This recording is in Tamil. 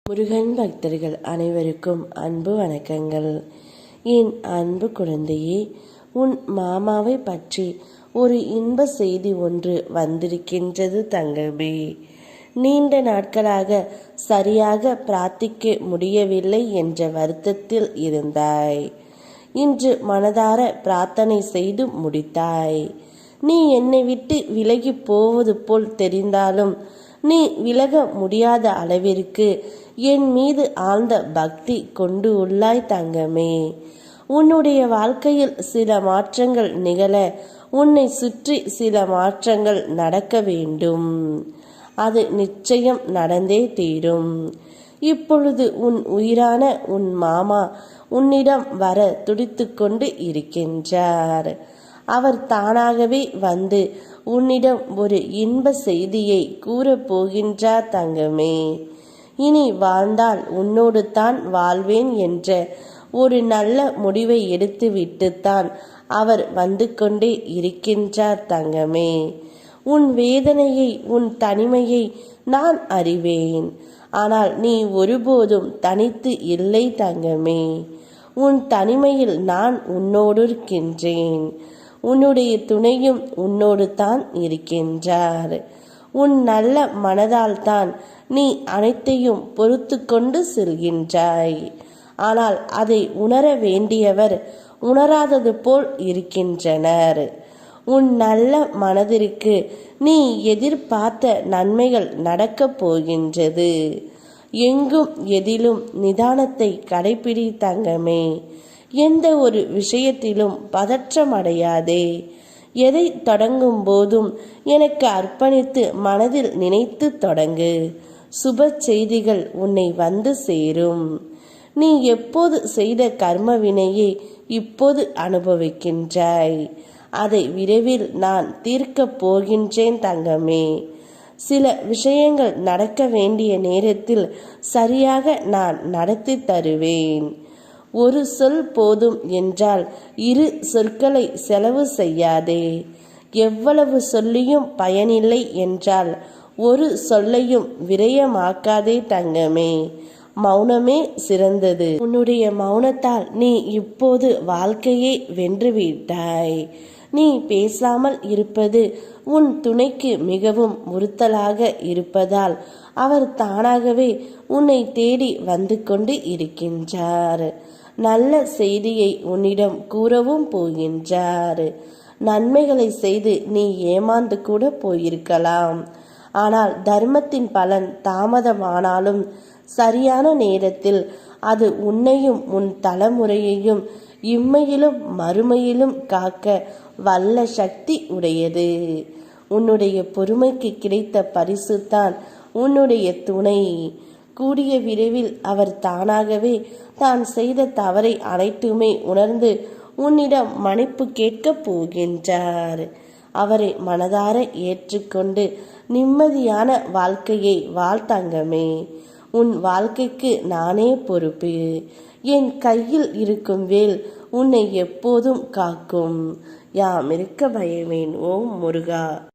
முருகன் பக்தர்கள் அனைவருக்கும் அன்பு வணக்கங்கள். என் அன்பு குழந்தையே, உன் மாமாவை பற்றி ஒரு இன்ப செய்தி ஒன்று வந்திருக்கின்றது தங்கமே. நீண்ட நாட்களாக சரியாக பிரார்த்திக்க முடியவில்லை என்ற வருத்தத்தில் இருந்தாய். இன்று மனதார பிரார்த்தனை செய்து முடித்தாய். நீ என்னை விட்டு விலகி போவது போல் தெரிந்தாலும் நீ விலக முடியாத அளவிற்கு என் மீது ஆழ்ந்த பக்தி கொண்டு உள்ளாய் தங்கமே. உன்னுடைய வாழ்க்கையில் சில மாற்றங்கள் நிகழ உன்னை சுற்றி சில மாற்றங்கள் நடக்க வேண்டும். அது நிச்சயம் நடந்தே தீரும். இப்பொழுது உன் உயிரான உன் மாமா உன்னிடம் வர துடித்து கொண்டு இருக்கின்றார். அவர் தானாகவே வந்து உன்னிடம் ஒரு இன்ப செய்தியை கூறப்போகின்றார் தங்கமே. இனி வாழ்ந்தால் உன்னோடு தான் வாழ்வேன் என்ற ஒரு நல்ல முடிவை எடுத்துவிட்டுத்தான் அவர் வந்து கொண்டே இருக்கின்றார் தங்கமே. உன் வேதனையை, உன் தனிமையை நான் அறிவேன். ஆனால் நீ ஒருபோதும் தனித்து இல்லை தங்கமே. உன் தனிமையில் நான் உன்னோடு இருக்கின்றேன். உன்னுடைய துணையும் உன்னோடு தான் இருக்கின்றார். உன் நல்ல மனதால் தான் நீ அனைத்தையும் பொறுத்து கொண்டு செல்கின்றாய். ஆனால் அதை உணர வேண்டியவர் உணராதது போல் இருக்கின்றனர். உன் நல்ல மனதிற்கு நீ எதிர்பார்த்த நன்மைகள் நடக்கப் போகின்றது. எங்கும் எதிலும் நிதானத்தை கடைபிடி தங்கமே. எந்த ஒரு விஷயத்திலும் பதற்றம் அடையாதே. எதை தொடங்கும் போதும் எனக்கு அர்ப்பணித்து மனதில் நினைத்து தொடங்கு. சுப செய்திகள் உன்னை வந்து சேரும். நீ எப்போது செய்த கர்ம வினையை இப்போது அனுபவிக்கின்றாய். அதை விரைவில் நான் தீர்க்கப் போகின்றேன் தங்கமே. சில விஷயங்கள் நடக்க வேண்டிய நேரத்தில் சரியாக நான் நடத்தி தருவேன். ஒரு சொல் போதும் என்றால் இரு சொற்களை செலவு செய்யாதே. எவ்வளவு சொல்லியும் பயனில்லை என்றால் ஒரு சொல்லையும் விரயமாக்காதே தங்கமே. மௌனமே சிறந்தது. உன்னுடைய மௌனத்தால் நீ இப்போது வாழ்க்கையை வென்றுவிட்டாய். நீ பேசாமல் இருப்பது உன் துணைக்கு மிகவும் உறுத்தலாக இருப்பதால் அவர் தானாகவே உன்னை தேடி வந்து கொண்டு இருக்கின்றார். நல்ல செய்தியை உன்னிடம் கூறவும் போகின்றார். நன்மைகளை செய்து நீ ஏமாந்து கூட போயிருக்கலாம். ஆனால் தர்மத்தின் பலன் தாமதமானாலும் சரியான நேரத்தில் அது உன்னையும் உன் தலைமுறையையும் இம்மையிலும் மறுமையிலும் காக்க வல்ல சக்தி உடையது. உன்னுடைய பொறுமைக்கு கிடைத்த பரிசு தான் உன்னுடைய துணை. கூடிய விரைவில் அவர் தானாகவே தான் செய்த தவறை அனைத்துமே உணர்ந்து உன்னிடம் மன்னிப்பு கேட்கப் போகின்றார். அவரை மனதார ஏற்றுக்கொண்டு நிம்மதியான வாழ்க்கையை வாழ்த்தங்கமே. உன் வாழ்க்கைக்கு நானே பொறுப்பு. என் கையில் இருக்கும் வேல் உன்னை எப்போதும் காக்கும். யாம் இருக்க பயமேன். ஓம் முருகா.